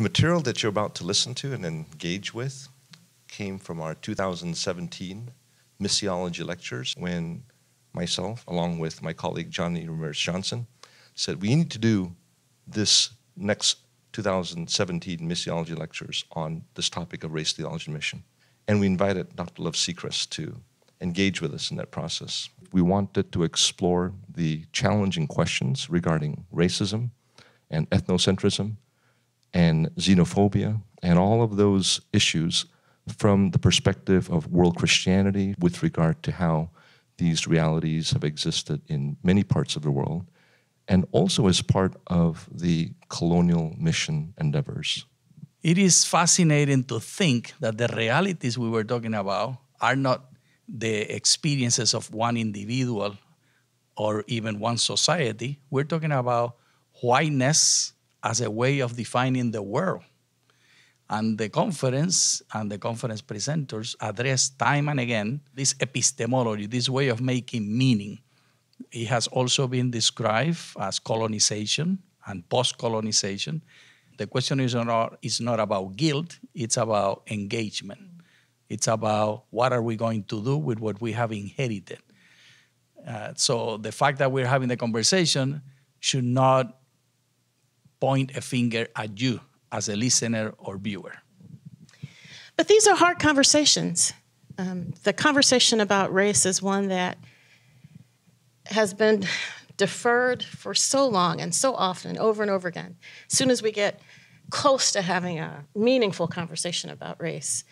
The material that you're about to listen to and engage with came from our 2017 Missiology Lectures, when myself, along with my colleague Johnny Ramirez-Johnson, said we need to do this next 2017 Missiology Lectures on this topic of race, theology, and mission. And we invited Dr. Love Seacrest to engage with us in that process. We wanted to explore the challenging questions regarding racism and ethnocentrism and xenophobia and all of those issues from the perspective of world Christianity with regard to how these realities have existed in many parts of the world, and also as part of the colonial mission endeavors. It is fascinating to think that the realities we were talking about are not the experiences of one individual or even one society. We're talking about whiteness as a way of defining the world. And the conference and the conference presenters address time and again this epistemology, this way of making meaning. It has also been described as colonization and post-colonization. The question is not about guilt, it's about engagement. It's about what are we going to do with what we have inherited. So the fact that we're having the conversation should not point a finger at you as a listener or viewer. But these are hard conversations. The conversation about race is one that has been deferred for so long and so often, over and over again. As soon as we get close to having a meaningful conversation about race,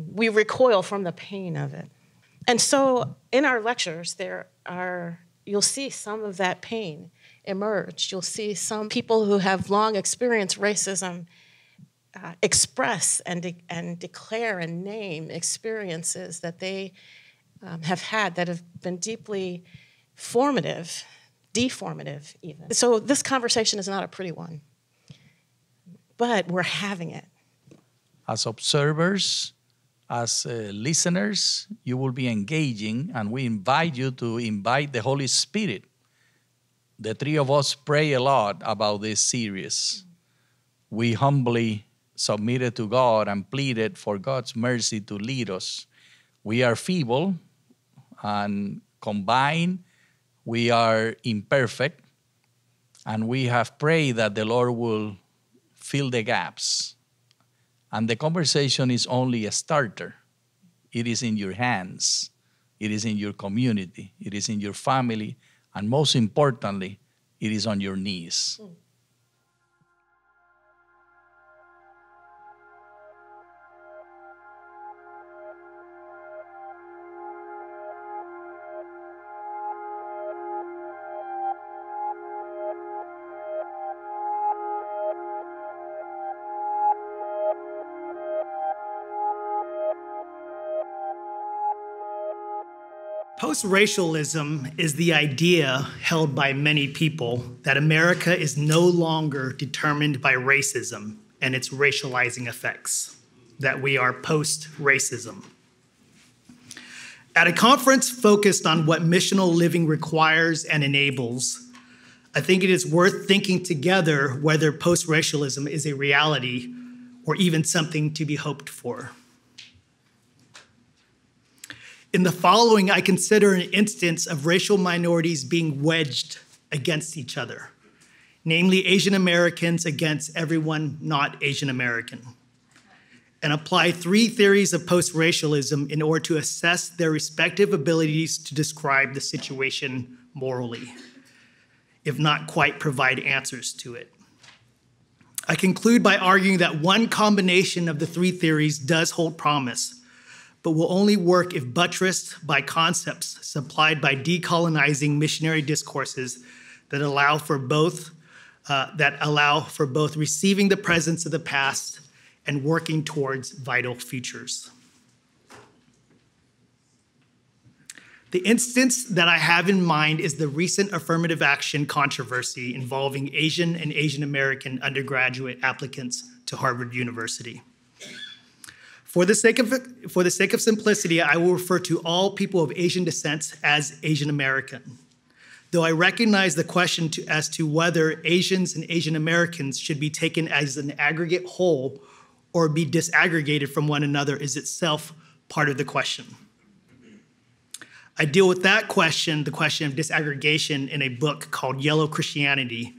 we recoil from the pain of it. And so in our lectures, you'll see some of that pain emerge. You'll see some people who have long experienced racism express and declare and name experiences that they have had that have been deeply formative, deformative even. So this conversation is not a pretty one, but we're having it. As observers, as listeners, you will be engaging, and we invite you to invite the Holy Spirit. The three of us pray a lot about this series. We humbly submitted to God and pleaded for God's mercy to lead us. We are feeble, and combined, we are imperfect, and we have prayed that the Lord will fill the gaps. And the conversation is only a starter. It is in your hands. It is in your community. It is in your family. And most importantly, it is on your knees. Post-racialism is the idea held by many people that America is no longer determined by racism and its racializing effects, that we are post-racism. At a conference focused on what missional living requires and enables, I think it is worth thinking together whether post-racialism is a reality or even something to be hoped for. In the following, I consider an instance of racial minorities being wedged against each other, namely Asian Americans against everyone not Asian American, and apply three theories of post-racialism in order to assess their respective abilities to describe the situation morally, if not quite provide answers to it. I conclude by arguing that one combination of the three theories does hold promise, but will only work if buttressed by concepts supplied by decolonizing missionary discourses that allow for both receiving the presence of the past and working towards vital futures. The instance that I have in mind is the recent affirmative action controversy involving Asian and Asian American undergraduate applicants to Harvard University. For the sake of simplicity, I will refer to all people of Asian descent as Asian American. though I recognize the question as to whether Asians and Asian Americans should be taken as an aggregate whole or be disaggregated from one another is itself part of the question. I deal with that question, the question of disaggregation, in a book called Yellow Christianity,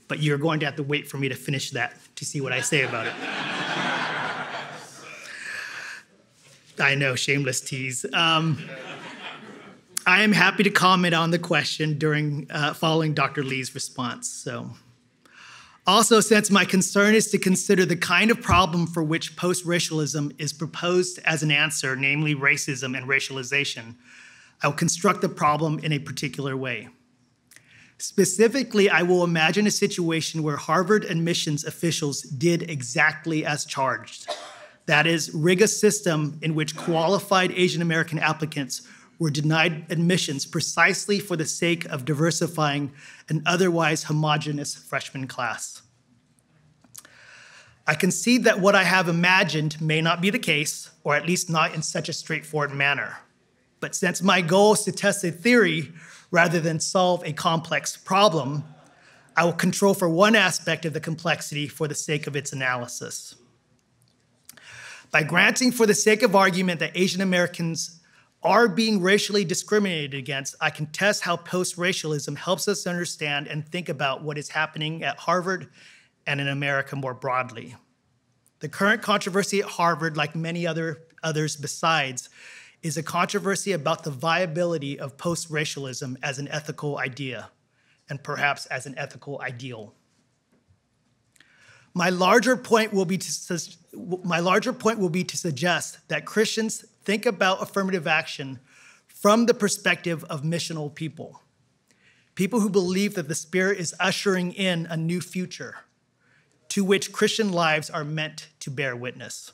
but you're going to have to wait for me to finish that to see what I say about it. I know, shameless tease. I am happy to comment on the question following Dr. Lee's response. Also, since my concern is to consider the kind of problem for which post-racialism is proposed as an answer, namely racism and racialization, I will construct the problem in a particular way. Specifically, I will imagine a situation where Harvard admissions officials did exactly as charged. That is, rig a system in which qualified Asian American applicants were denied admissions precisely for the sake of diversifying an otherwise homogeneous freshman class. I concede that what I have imagined may not be the case, or at least not in such a straightforward manner. But since my goal is to test a theory rather than solve a complex problem, I will control for one aspect of the complexity for the sake of its analysis. By granting for the sake of argument that Asian Americans are being racially discriminated against, I can test how post-racialism helps us understand and think about what is happening at Harvard and in America more broadly. The current controversy at Harvard, like many others besides, is a controversy about the viability of post-racialism as an ethical idea, and perhaps as an ethical ideal. My larger point will be to suggest that Christians think about affirmative action from the perspective of missional people who believe that the Spirit is ushering in a new future to which Christian lives are meant to bear witness.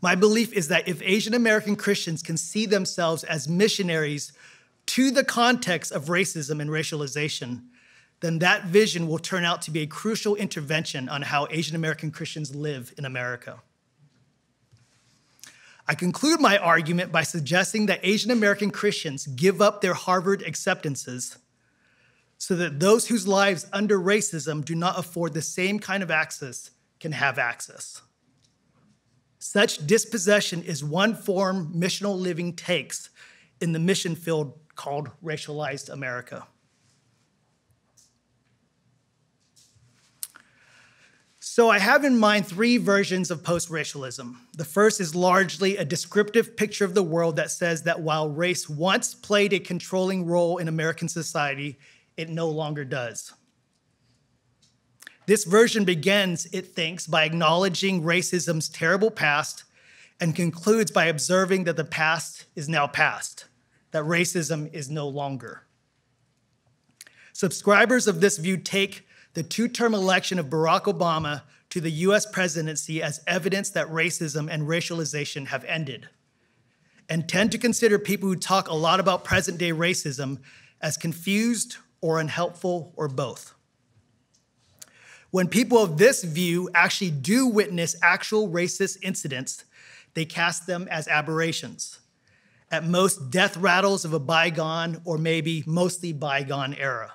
My belief is that if Asian American Christians can see themselves as missionaries to the context of racism and racialization, then that vision will turn out to be a crucial intervention on how Asian American Christians live in America. I conclude my argument by suggesting that Asian American Christians give up their Harvard acceptances so that those whose lives under racism do not afford the same kind of access can have access. Such dispossession is one form missional living takes in the mission field called racialized America. So I have in mind three versions of post-racialism. The first is largely a descriptive picture of the world that says that while race once played a controlling role in American society, it no longer does. This version begins, it thinks, by acknowledging racism's terrible past and concludes by observing that the past is now past, that racism is no longer. Subscribers of this view take the two-term election of Barack Obama to the US presidency as evidence that racism and racialization have ended, and tend to consider people who talk a lot about present-day racism as confused or unhelpful or both. When people of this view actually do witness actual racist incidents, they cast them as aberrations, at most death rattles of a bygone or maybe mostly bygone era.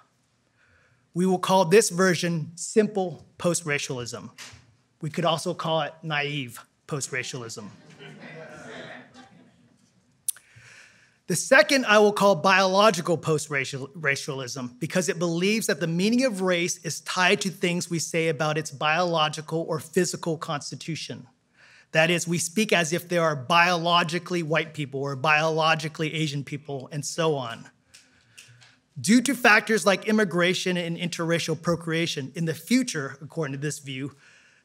We will call this version simple post-racialism. We could also call it naive post-racialism. The second I will call biological post-racialism because it believes that the meaning of race is tied to things we say about its biological or physical constitution. That is, we speak as if there are biologically white people or biologically Asian people and so on. Due to factors like immigration and interracial procreation, in the future, according to this view,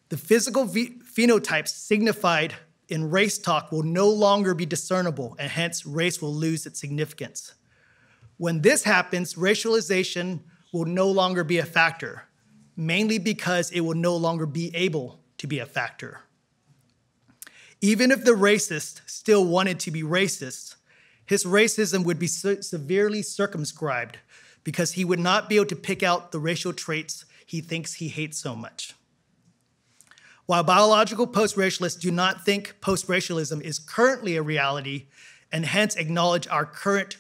the physical phenotypes signified in race talk will no longer be discernible, and hence race will lose its significance. When this happens, racialization will no longer be a factor, mainly because it will no longer be able to be a factor. Even if the racist still wanted to be racist, his racism would be severely circumscribed because he would not be able to pick out the racial traits he thinks he hates so much. While biological post-racialists do not think post-racialism is currently a reality and hence acknowledge our current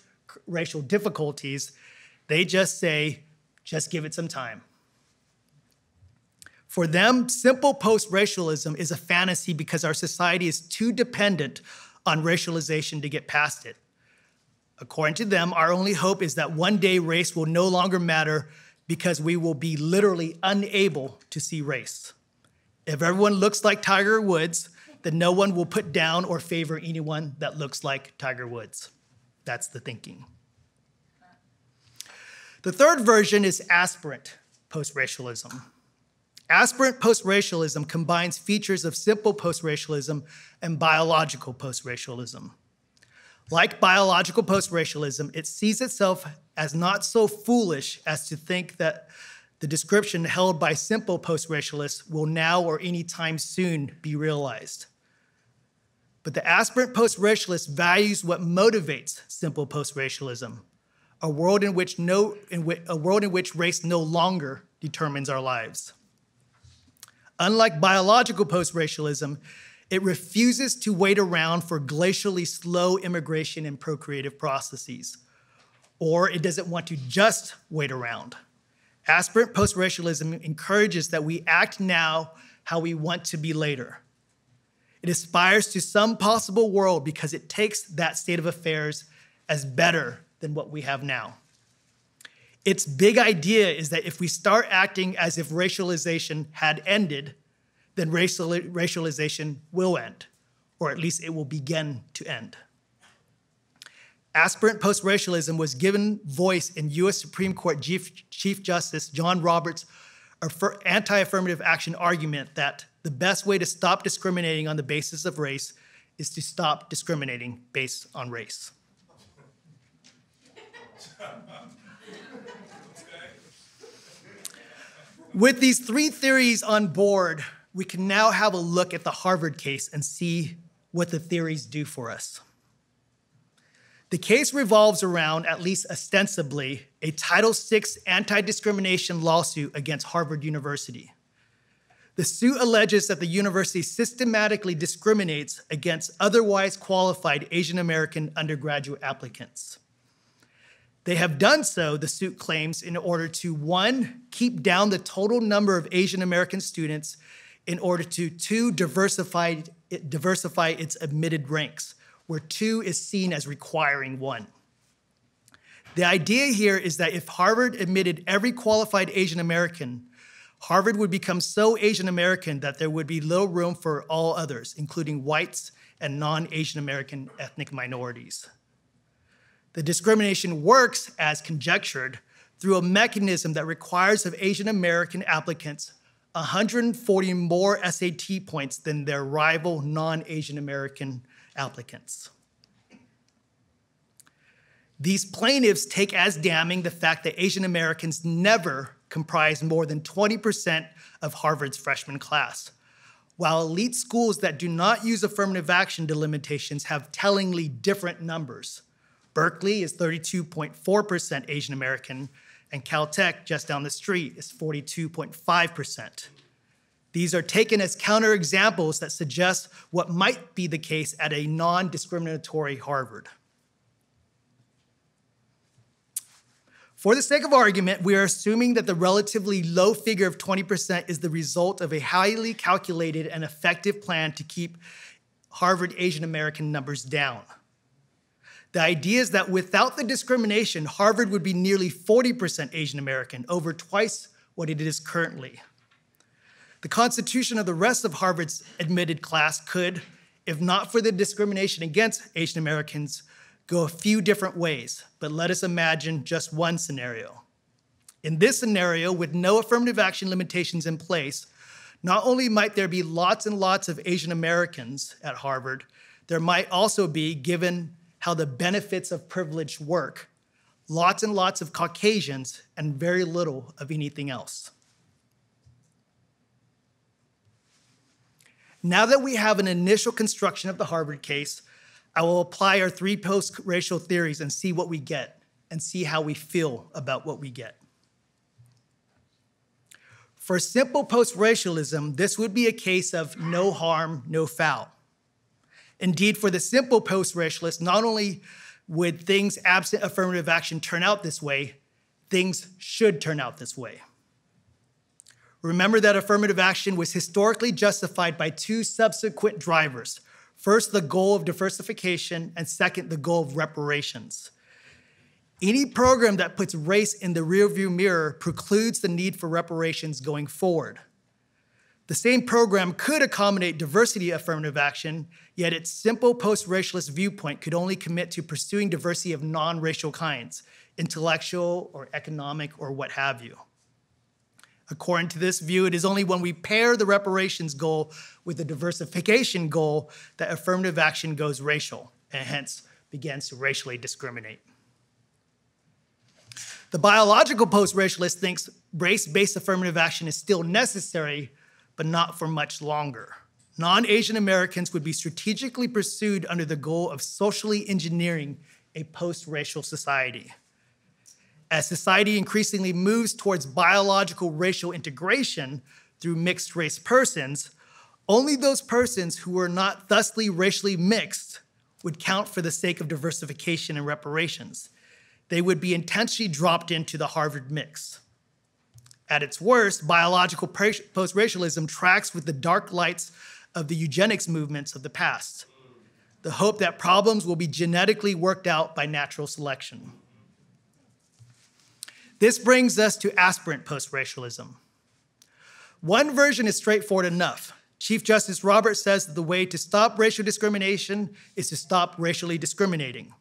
racial difficulties, They just say, just give it some time. For them, simple post-racialism is a fantasy because our society is too dependent on racialization to get past it. According to them, our only hope is that one day race will no longer matter because we will be literally unable to see race. If everyone looks like Tiger Woods, then no one will put down or favor anyone that looks like Tiger Woods. That's the thinking. The third version is aspirant post-racialism. Aspirant post-racialism combines features of simple post-racialism and biological post-racialism. Like biological post-racialism, it sees itself as not so foolish as to think that the description held by simple post-racialists will now or any time soon be realized. But the aspirant post-racialist values what motivates simple post-racialism, a world in which race no longer determines our lives. Unlike biological post-racialism, it refuses to wait around for glacially slow immigration and procreative processes, or it doesn't want to just wait around. Aspirant post-racialism encourages that we act now how we want to be later. It aspires to some possible world because it takes that state of affairs as better than what we have now. Its big idea is that if we start acting as if racialization had ended, then racialization will end, or at least it will begin to end. Aspirant post-racialism was given voice in U.S. Supreme Court Chief Justice John Roberts' anti-affirmative action argument that the best way to stop discriminating on the basis of race is to stop discriminating based on race. With these three theories on board, we can now have a look at the Harvard case and see what the theories do for us. The case revolves around, at least ostensibly, a Title VI anti-discrimination lawsuit against Harvard University. The suit alleges that the university systematically discriminates against otherwise qualified Asian American undergraduate applicants. They have done so, the suit claims, in order to, 1, keep down the total number of Asian American students, in order to, 2, diversify its admitted ranks, where 2 is seen as requiring 1. The idea here is that if Harvard admitted every qualified Asian American, Harvard would become so Asian American that there would be little room for all others, including whites and non-Asian American ethnic minorities. The discrimination works, as conjectured, through a mechanism that requires of Asian American applicants 140 more SAT points than their rival non-Asian American applicants. These plaintiffs take as damning the fact that Asian Americans never comprise more than 20% of Harvard's freshman class, while elite schools that do not use affirmative action delimitations have tellingly different numbers. Berkeley is 32.4% Asian American, and Caltech, just down the street, is 42.5%. These are taken as counterexamples that suggest what might be the case at a non-discriminatory Harvard. For the sake of argument, we are assuming that the relatively low figure of 20% is the result of a highly calculated and effective plan to keep Harvard Asian American numbers down. The idea is that without the discrimination, Harvard would be nearly 40% Asian American, over twice what it is currently. The constitution of the rest of Harvard's admitted class could, if not for the discrimination against Asian Americans, go a few different ways, but let us imagine just one scenario. In this scenario, with no affirmative action limitations in place, not only might there be lots and lots of Asian Americans at Harvard, there might also be, given how the benefits of privilege work, lots and lots of Caucasians and very little of anything else. Now that we have an initial construction of the Harvard case, I will apply our 3 post-racial theories and see what we get, and see how we feel about what we get. For simple post-racialism, this would be a case of no harm, no foul. Indeed, for the simple post-racialist, not only would things absent affirmative action turn out this way, things should turn out this way. Remember that affirmative action was historically justified by two subsequent drivers. First, the goal of diversification, and second, the goal of reparations. Any program that puts race in the rearview mirror precludes the need for reparations going forward. The same program could accommodate diversity affirmative action, yet its simple post-racialist viewpoint could only commit to pursuing diversity of non-racial kinds, intellectual or economic or what have you. According to this view, it is only when we pair the reparations goal with the diversification goal that affirmative action goes racial and hence begins to racially discriminate. The biological post-racialist thinks race-based affirmative action is still necessary, but not for much longer. Non-Asian Americans would be strategically pursued under the goal of socially engineering a post-racial society. As society increasingly moves towards biological racial integration through mixed-race persons, only those persons who are not thusly racially mixed would count for the sake of diversification and reparations. They would be intentionally dropped into the Harvard mix. At its worst, biological post-racialism tracks with the dark lights of the eugenics movements of the past, the hope that problems will be genetically worked out by natural selection. This brings us to aspirant post-racialism. One version is straightforward enough. Chief Justice Roberts says that the way to stop racial discrimination is to stop racially discriminating.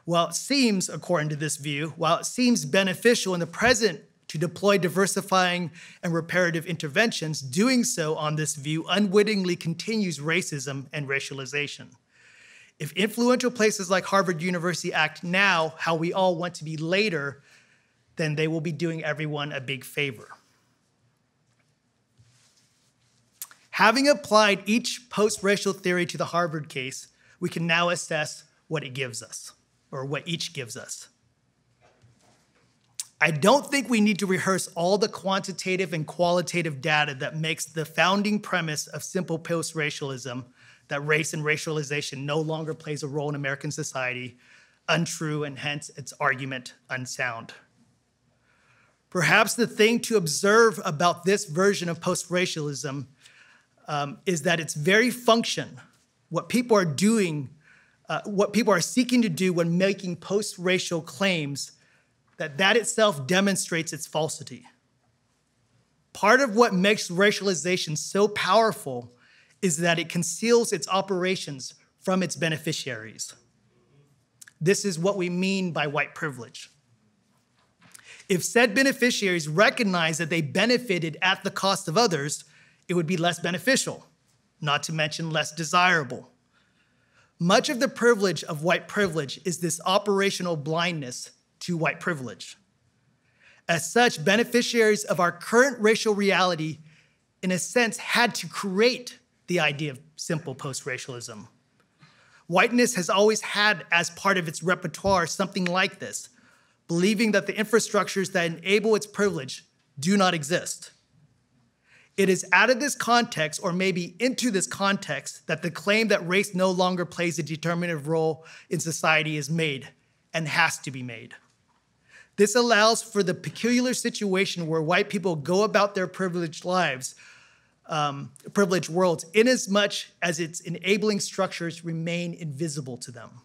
While it seems, according to this view, while it seems beneficial in the present to deploy diversifying and reparative interventions, doing so on this view unwittingly continues racism and racialization. If influential places like Harvard University act now how we all want to be later, then they will be doing everyone a big favor. Having applied each post-racial theory to the Harvard case, we can now assess what it gives us, or what each gives us. I don't think we need to rehearse all the quantitative and qualitative data that makes the founding premise of simple post-racialism, that race and racialization no longer plays a role in American society, untrue, and hence its argument unsound. Perhaps the thing to observe about this version of post-racialism is that its very function, what people are doing, what people are seeking to do when making post-racial claims, that itself demonstrates its falsity. Part of what makes racialization so powerful is that it conceals its operations from its beneficiaries. This is what we mean by white privilege. If said beneficiaries recognize that they benefited at the cost of others, it would be less beneficial, not to mention less desirable. Much of the privilege of white privilege is this operational blindness to white privilege. As such, beneficiaries of our current racial reality, in a sense, had to create the idea of simple post-racialism. Whiteness has always had as part of its repertoire something like this, believing that the infrastructures that enable its privilege do not exist. It is out of this context, or maybe into this context, that the claim that race no longer plays a determinative role in society is made and has to be made. This allows for the peculiar situation where white people go about their privileged lives, privileged worlds, inasmuch as its enabling structures remain invisible to them.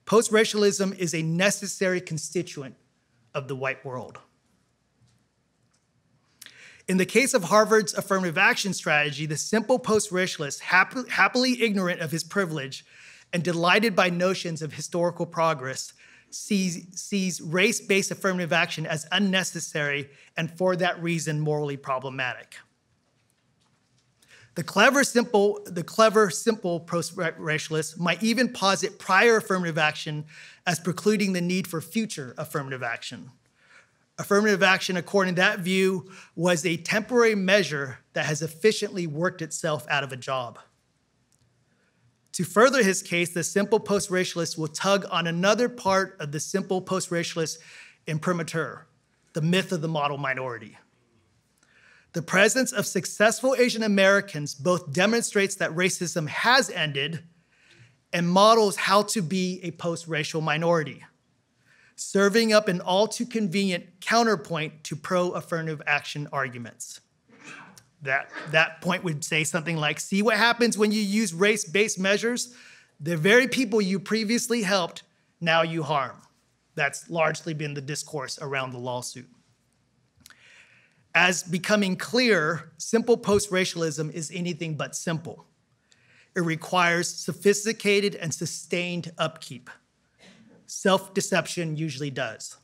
Post-racialism is a necessary constituent of the white world. In the case of Harvard's affirmative action strategy, the simple post-racialist, happily ignorant of his privilege and delighted by notions of historical progress, sees race-based affirmative action as unnecessary and for that reason morally problematic. The clever, simple post-racialist might even posit prior affirmative action as precluding the need for future affirmative action. Affirmative action, according to that view, was a temporary measure that has efficiently worked itself out of a job. To further his case, the simple post-racialist will tug on another part of the simple post-racialist imprimatur, the myth of the model minority. The presence of successful Asian Americans both demonstrates that racism has ended and models how to be a post-racial minority. serving up an all too convenient counterpoint to pro-affirmative action arguments. That point would say something like, see what happens when you use race-based measures? The very people you previously helped, now you harm. That's largely been the discourse around the lawsuit. As becoming clear, simple post-racialism is anything but simple. It requires sophisticated and sustained upkeep. Self-deception usually does.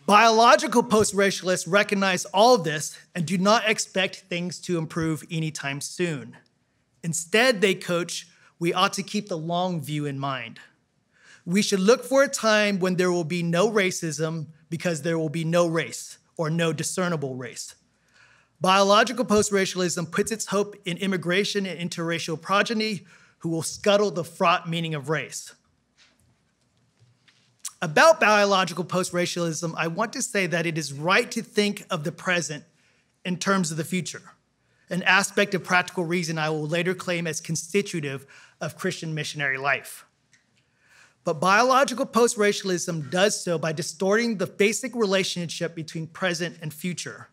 Biological post-racialists recognize all of this and do not expect things to improve anytime soon. Instead, they coach, we ought to keep the long view in mind. We should look for a time when there will be no racism because there will be no race or no discernible race. Biological post-racialism puts its hope in immigration and interracial progeny who will scuttle the fraught meaning of race. About biological post-racialism, I want to say that it is right to think of the present in terms of the future, an aspect of practical reason I will later claim as constitutive of Christian missionary life. But biological post-racialism does so by distorting the basic relationship between present and future,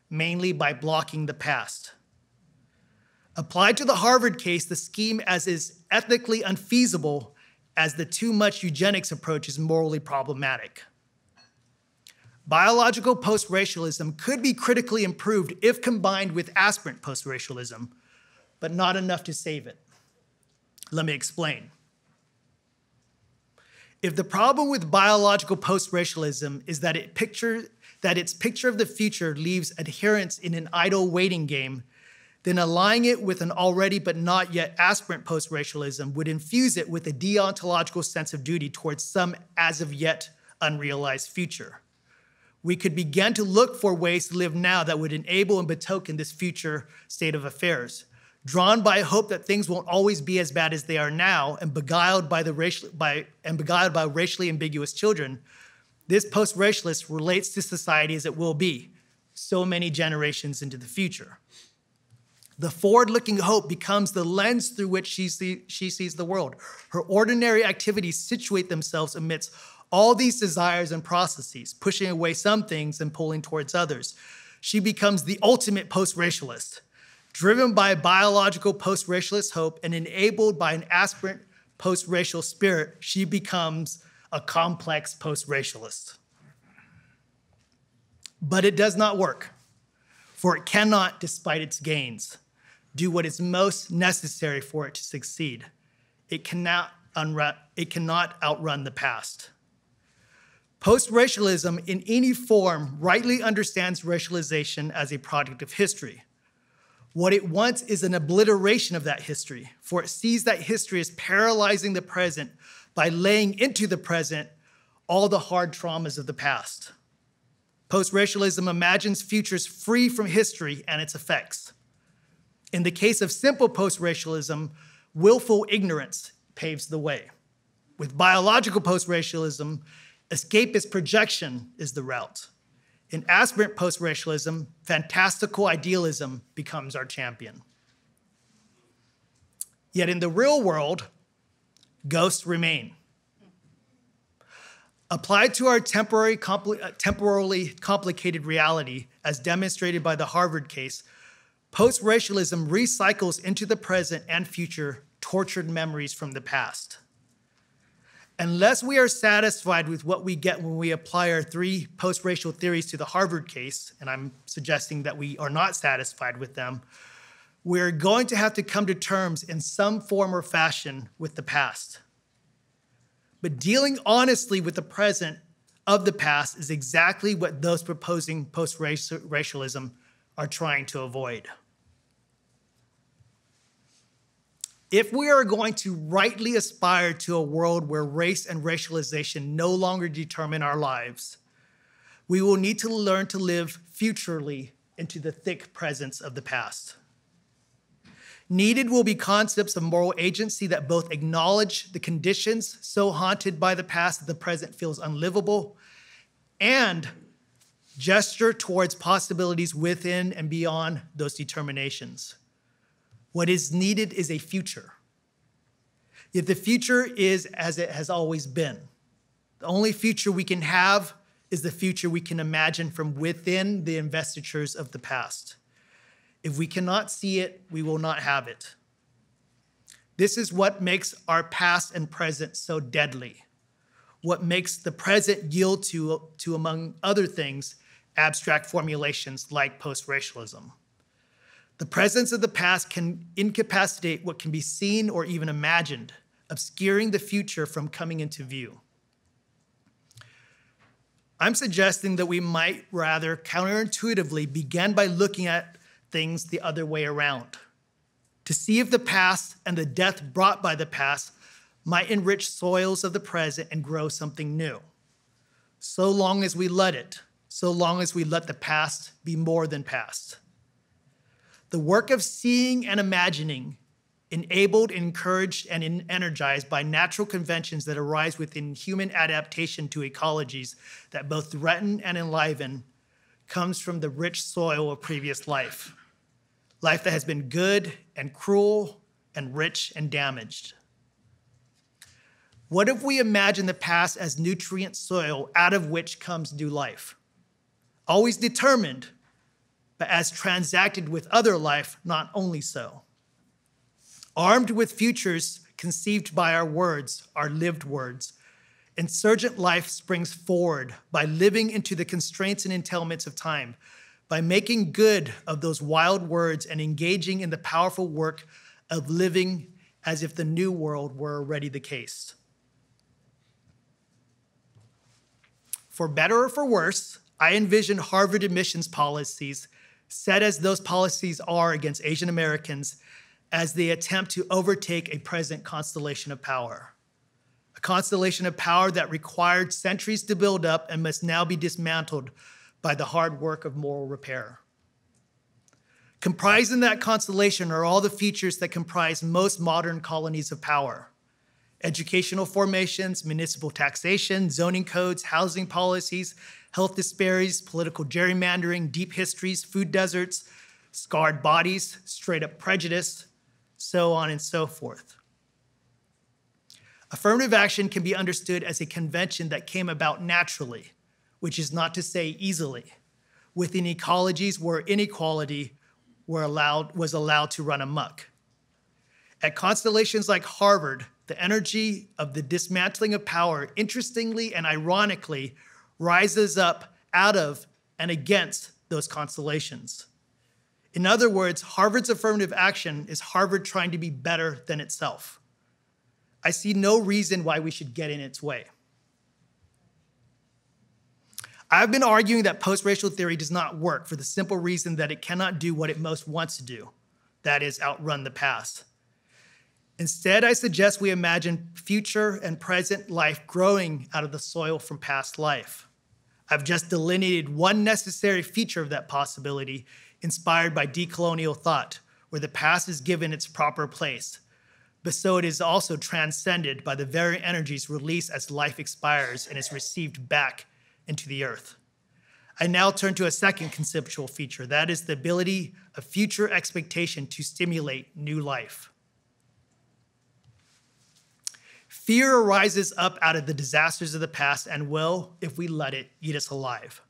mainly by blocking the past. Applied to the Harvard case, the scheme as is ethically unfeasible as the too much eugenics approach is morally problematic. Biological post-racialism could be critically improved if combined with aspirant post-racialism, but not enough to save it. Let me explain. If the problem with biological post-racialism is that its picture of the future leaves adherents in an idle waiting game, then aligning it with an already but not yet aspirant post-racialism would infuse it with a deontological sense of duty towards some as of yet unrealized future. We could begin to look for ways to live now that would enable and betoken this future state of affairs. Drawn by hope that things won't always be as bad as they are now and beguiled by racially ambiguous children, this post-racialist relates to society as it will be, so many generations into the future. The forward-looking hope becomes the lens through which she sees the world. Her ordinary activities situate themselves amidst all these desires and processes, pushing away some things and pulling towards others. She becomes the ultimate post-racialist, driven by biological post-racialist hope and enabled by an aspirant post-racial spirit. She becomes a complex post-racialist. But it does not work, for it cannot, despite its gains, do what is most necessary for it to succeed. It cannot outrun the past. Post-racialism in any form rightly understands racialization as a product of history. What it wants is an obliteration of that history, for it sees that history as paralyzing the present by laying into the present all the hard traumas of the past. Post-racialism imagines futures free from history and its effects. In the case of simple post-racialism, willful ignorance paves the way. With biological post-racialism, escapist projection is the route. In aspirant post-racialism, fantastical idealism becomes our champion. Yet in the real world, ghosts remain. Applied to our temporarily complicated reality, as demonstrated by the Harvard case, post-racialism recycles into the present and future tortured memories from the past. Unless we are satisfied with what we get when we apply our three post-racial theories to the Harvard case, and I'm suggesting that we are not satisfied with them, we're going to have to come to terms in some form or fashion with the past. But dealing honestly with the present of the past is exactly what those proposing post-racialism are trying to avoid. If we are going to rightly aspire to a world where race and racialization no longer determine our lives, we will need to learn to live futurely into the thick presence of the past. Needed will be concepts of moral agency that both acknowledge the conditions so haunted by the past that the present feels unlivable, and gesture towards possibilities within and beyond those determinations. What is needed is a future. Yet the future is as it has always been. The only future we can have is the future we can imagine from within the investitures of the past. If we cannot see it, we will not have it. This is what makes our past and present so deadly. What makes the present yield to among other things, abstract formulations like post-racialism. The presence of the past can incapacitate what can be seen or even imagined, obscuring the future from coming into view. I'm suggesting that we might rather counterintuitively begin by looking at things the other way around, to see if the past and the death brought by the past might enrich soils of the present and grow something new. So long as we let it, so long as we let the past be more than past. The work of seeing and imagining, enabled, encouraged, and energized by natural conventions that arise within human adaptation to ecologies that both threaten and enliven, comes from the rich soil of previous life. Life that has been good and cruel and rich and damaged. What if we imagine the past as nutrient soil out of which comes new life? Always determined, but as transacted with other life, not only so. Armed with futures conceived by our words, our lived words, insurgent life springs forward by living into the constraints and entailments of time, by making good of those wild words and engaging in the powerful work of living as if the new world were already the case. For better or for worse, I envision Harvard admissions policies, set as those policies are against Asian Americans, as they attempt to overtake a present constellation of power. A constellation of power that required centuries to build up and must now be dismantled by the hard work of moral repair. Comprised in that constellation are all the features that comprise most modern colonies of power: educational formations, municipal taxation, zoning codes, housing policies, health disparities, political gerrymandering, deep histories, food deserts, scarred bodies, straight-up prejudice, so on and so forth. Affirmative action can be understood as a convention that came about naturally, which is not to say easily, within ecologies where inequality was allowed to run amok. At constellations like Harvard, the energy of the dismantling of power, interestingly and ironically, rises up out of and against those constellations. In other words, Harvard's affirmative action is Harvard trying to be better than itself. I see no reason why we should get in its way. I've been arguing that post-racial theory does not work for the simple reason that it cannot do what it most wants to do, that is, outrun the past. Instead, I suggest we imagine future and present life growing out of the soil from past life. I've just delineated one necessary feature of that possibility, inspired by De-Colonial thought, where the past is given its proper place, but so it is also transcended by the very energies released as life expires and is received back into the earth. I now turn to a second conceptual feature, that is the ability of future expectation to stimulate new life. Fear arises up out of the disasters of the past and will, if we let it, eat us alive.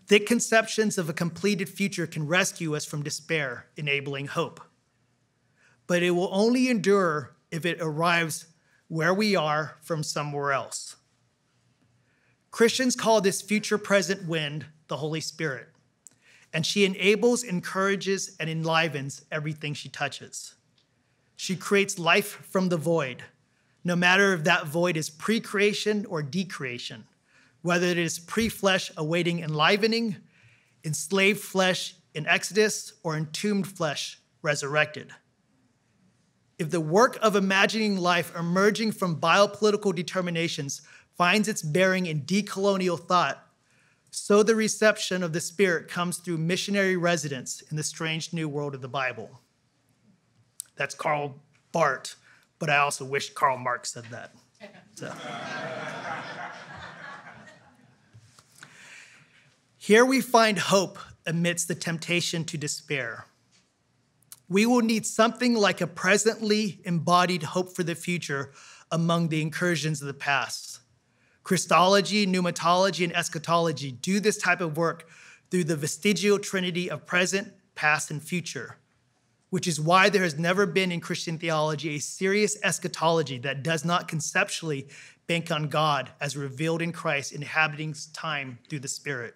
Thick conceptions of a completed future can rescue us from despair, enabling hope. But it will only endure if it arrives where we are from somewhere else. Christians call this future present wind the Holy Spirit, and she enables, encourages, and enlivens everything she touches. She creates life from the void, no matter if that void is pre-creation or decreation, whether it is pre-flesh awaiting enlivening, enslaved flesh in Exodus, or entombed flesh resurrected. If the work of imagining life emerging from biopolitical determinations finds its bearing in De-Colonial thought, so the reception of the Spirit comes through missionary residence in the strange new world of the Bible. That's Karl Barth, but I also wish Karl Marx said that. So. Here we find hope amidst the temptation to despair. we will need something like a presently embodied hope for the future among the incursions of the past. Christology, pneumatology, and eschatology do this type of work through the vestigial trinity of present, past, and future, which is why there has never been in Christian theology a serious eschatology that does not conceptually bank on God as revealed in Christ inhabiting time through the Spirit.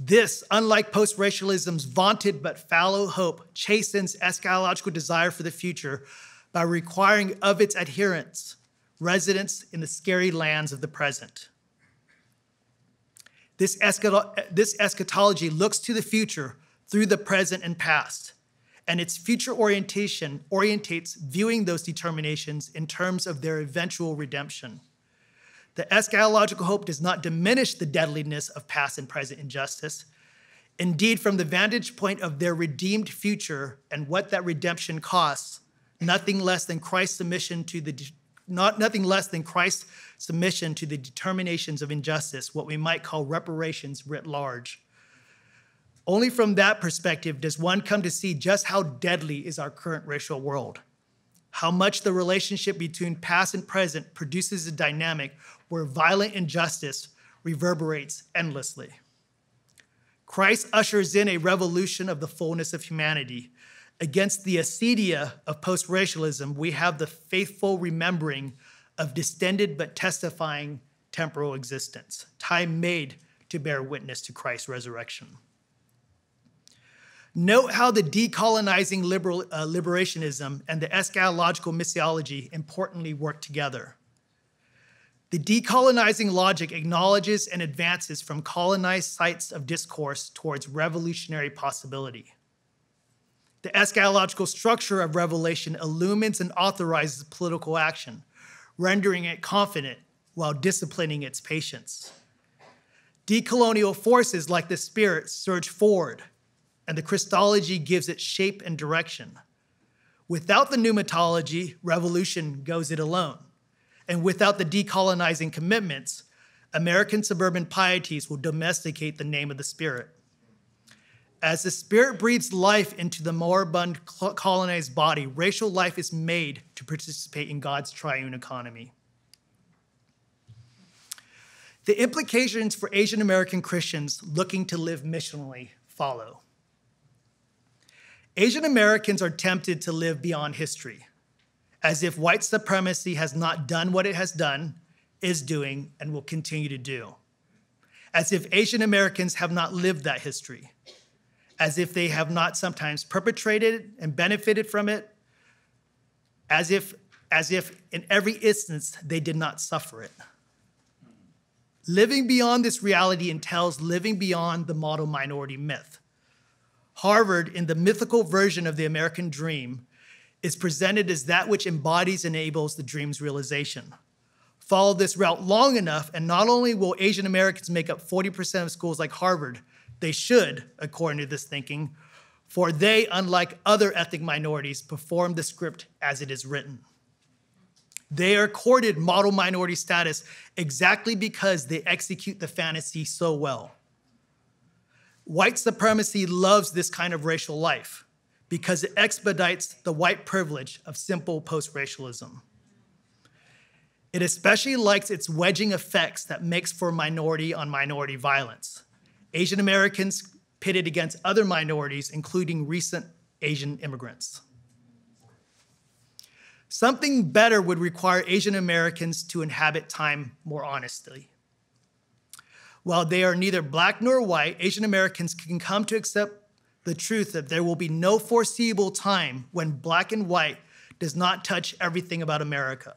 This, unlike post-racialism's vaunted but fallow hope, chastens eschatological desire for the future by requiring of its adherents residence in the scary lands of the present. This eschatology looks to the future through the present and past, and its future orientation orientates viewing those determinations in terms of their eventual redemption. The eschatological hope does not diminish the deadliness of past and present injustice. Indeed, from the vantage point of their redeemed future and what that redemption costs, nothing less than Christ's submission to the determinations of injustice, what we might call reparations writ large. Only from that perspective does one come to see just how deadly is our current racial world, how much the relationship between past and present produces a dynamic where violent injustice reverberates endlessly. Christ ushers in a revolution of the fullness of humanity. Against the acedia of post-racialism, we have the faithful remembering of distended but testifying temporal existence, time made to bear witness to Christ's resurrection. Note how the decolonizing liberationism and the eschatological missiology importantly work together. The decolonizing logic acknowledges and advances from colonized sites of discourse towards revolutionary possibility. The eschatological structure of revelation illumines and authorizes political action, rendering it confident while disciplining its patience. De-colonial forces like the Spirit surge forward, and the Christology gives it shape and direction. Without the pneumatology, revolution goes it alone. And without the decolonizing commitments, American suburban pieties will domesticate the name of the Spirit. As the Spirit breathes life into the moribund colonized body, racial life is made to participate in God's triune economy. The implications for Asian American Christians looking to live missionally follow. Asian Americans are tempted to live beyond history, as if white supremacy has not done what it has done, is doing, and will continue to do. As if Asian Americans have not lived that history. As if they have not sometimes perpetrated and benefited from it. As if in every instance they did not suffer it. Living beyond this reality entails living beyond the model minority myth. Harvard, in the mythical version of the American dream, is presented as that which embodies and enables the dream's realization. Follow this route long enough, and not only will Asian Americans make up 40% of schools like Harvard, they should, according to this thinking, for they, unlike other ethnic minorities, perform the script as it is written. They are accorded model minority status exactly because they execute the fantasy so well. White supremacy loves this kind of racial life because it expedites the white privilege of simple post-racialism. It especially likes its wedging effects that makes for minority on minority violence. Asian Americans pitted against other minorities, including recent Asian immigrants. Something better would require Asian Americans to inhabit time more honestly. While they are neither black nor white, Asian Americans can come to accept the truth that there will be no foreseeable time when black and white does not touch everything about America,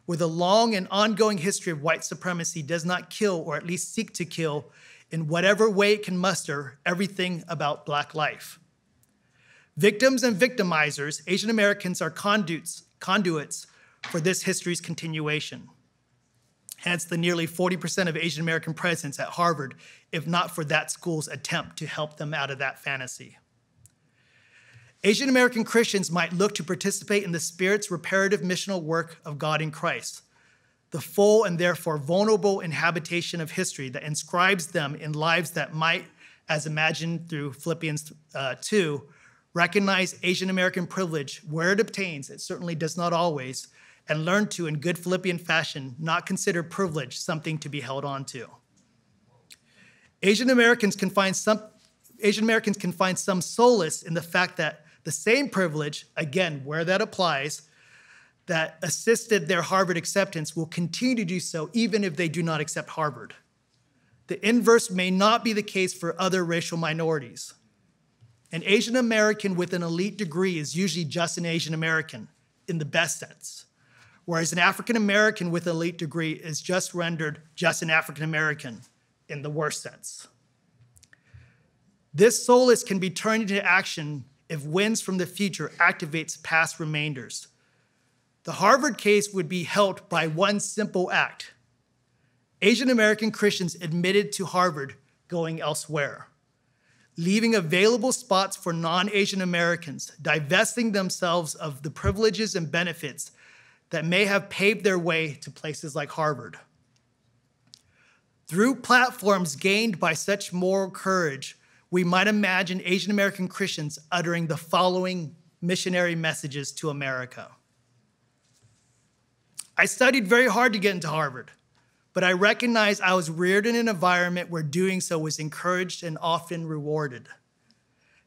where the long and ongoing history of white supremacy does not kill, or at least seek to kill, in whatever way it can muster, everything about black life. Victims and victimizers, Asian Americans are conduits for this history's continuation. Hence the nearly 40% of Asian American presence at Harvard, if not for that school's attempt to help them out of that fantasy. Asian American Christians might look to participate in the Spirit's reparative missional work of God in Christ, the full and therefore vulnerable inhabitation of history that inscribes them in lives that might, as imagined through Philippians 2, recognize Asian American privilege where it obtains, it certainly does not always, and learn to, in good Philippian fashion, not consider privilege something to be held on to. Asian Americans can find some solace in the fact that the same privilege, again, where that applies, that assisted their Harvard acceptance will continue to do so even if they do not accept Harvard. The inverse may not be the case for other racial minorities. An Asian American with an elite degree is usually just an Asian American in the best sense, whereas an African American with an elite degree is just rendered just an African American in the worst sense. This solace can be turned into action if winds from the future activates past remainders. The Harvard case would be helped by one simple act: Asian American Christians admitted to Harvard going elsewhere, leaving available spots for non-Asian Americans, divesting themselves of the privileges and benefits that may have paved their way to places like Harvard. Through platforms gained by such moral courage, we might imagine Asian American Christians uttering the following missionary messages to America. I studied very hard to get into Harvard, but I recognized I was reared in an environment where doing so was encouraged and often rewarded.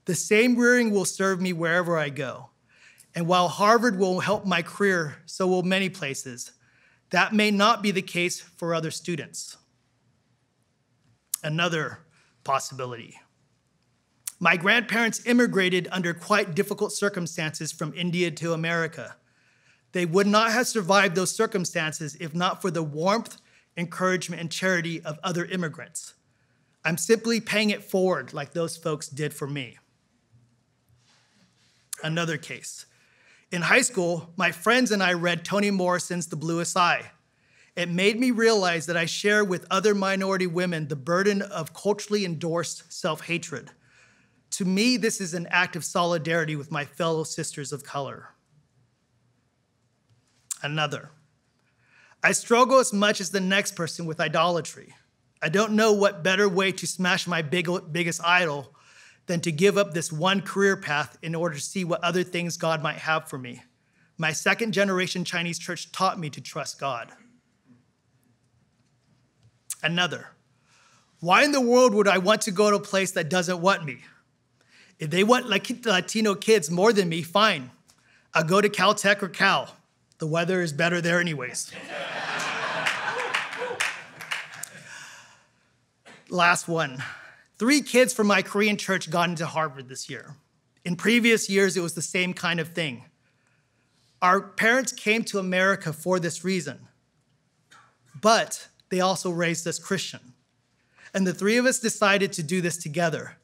The same rearing will serve me wherever I go. And while Harvard will help my career, so will many places. That may not be the case for other students. Another possibility. My grandparents immigrated under quite difficult circumstances from India to America. They would not have survived those circumstances if not for the warmth, encouragement, and charity of other immigrants. I'm simply paying it forward like those folks did for me. Another case. In high school, my friends and I read Toni Morrison's The Bluest Eye. It made me realize that I share with other minority women the burden of culturally endorsed self-hatred. To me, this is an act of solidarity with my fellow sisters of color. Another. I struggle as much as the next person with idolatry. I don't know what better way to smash my biggest idol than to give up this one career path in order to see what other things God might have for me. My second generation Chinese church taught me to trust God. Another. Why in the world would I want to go to a place that doesn't want me? If they want Latino kids more than me, fine. I'll go to Caltech or Cal. The weather is better there anyways. Last one. 3 kids from my Korean church got into Harvard this year. In previous years, it was the same kind of thing. Our parents came to America for this reason, but they also raised us Christian. And the 3 of us decided to do this together,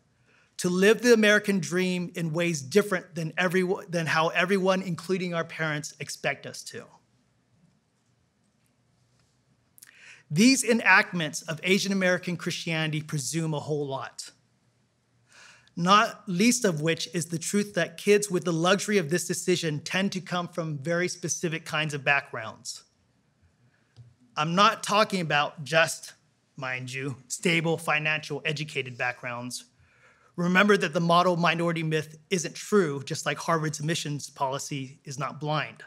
to live the American dream in ways different than how everyone, including our parents, expect us to. These enactments of Asian American Christianity presume a whole lot, not least of which is the truth that kids with the luxury of this decision tend to come from very specific kinds of backgrounds. I'm not talking about just, mind you, stable, financial, educated backgrounds. Remember that the model minority myth isn't true, just like Harvard's admissions policy is not blind.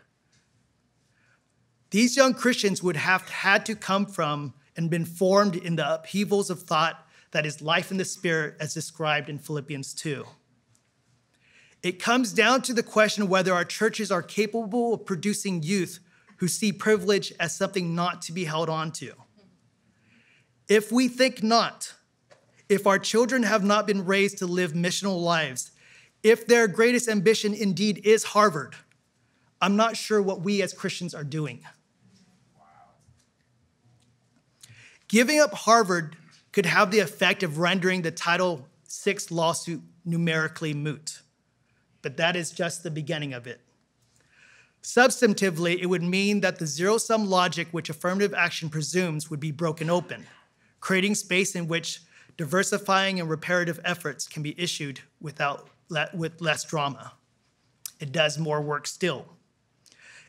These young Christians would have had to come from and been formed in the upheavals of thought that is life in the spirit as described in Philippians 2. It comes down to the question whether our churches are capable of producing youth who see privilege as something not to be held on to. If we think not, if our children have not been raised to live missional lives, if their greatest ambition indeed is Harvard, I'm not sure what we as Christians are doing. Giving up Harvard could have the effect of rendering the Title VI lawsuit numerically moot, but that is just the beginning of it. Substantively, it would mean that the zero-sum logic which affirmative action presumes would be broken open, creating space in which diversifying and reparative efforts can be issued with less drama. It does more work still.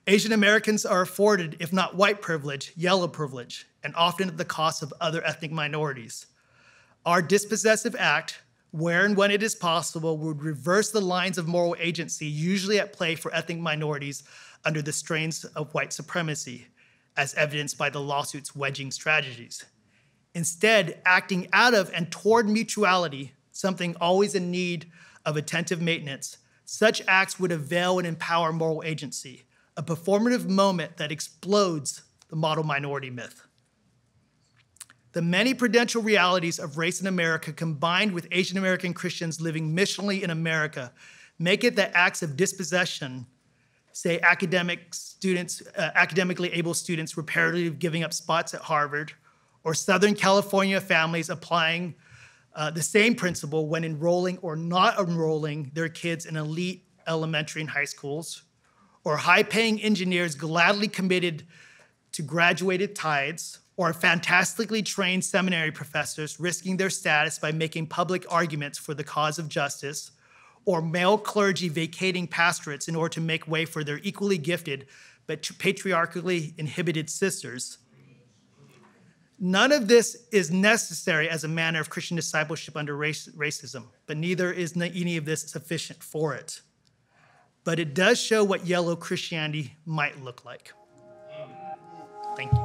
Asian Americans are afforded, if not white privilege, yellow privilege, and often at the cost of other ethnic minorities. Our dispossessive act, where and when it is possible, would reverse the lines of moral agency usually at play for ethnic minorities under the strains of white supremacy, as evidenced by the lawsuit's wedging strategies. Instead, acting out of and toward mutuality, something always in need of attentive maintenance, such acts would avail and empower moral agency, a performative moment that explodes the model minority myth. The many prudential realities of race in America, combined with Asian American Christians living missionally in America, make it that acts of dispossession, say academically able students repetitively giving up spots at Harvard, or Southern California families applying the same principle when enrolling or not enrolling their kids in elite elementary and high schools, or high-paying engineers gladly committed to graduated tithes, or fantastically trained seminary professors risking their status by making public arguments for the cause of justice, or male clergy vacating pastorates in order to make way for their equally gifted but patriarchally inhibited sisters. None of this is necessary as a manner of Christian discipleship under racism, but neither is any of this sufficient for it. But it does show what yellow Christianity might look like. Thank you.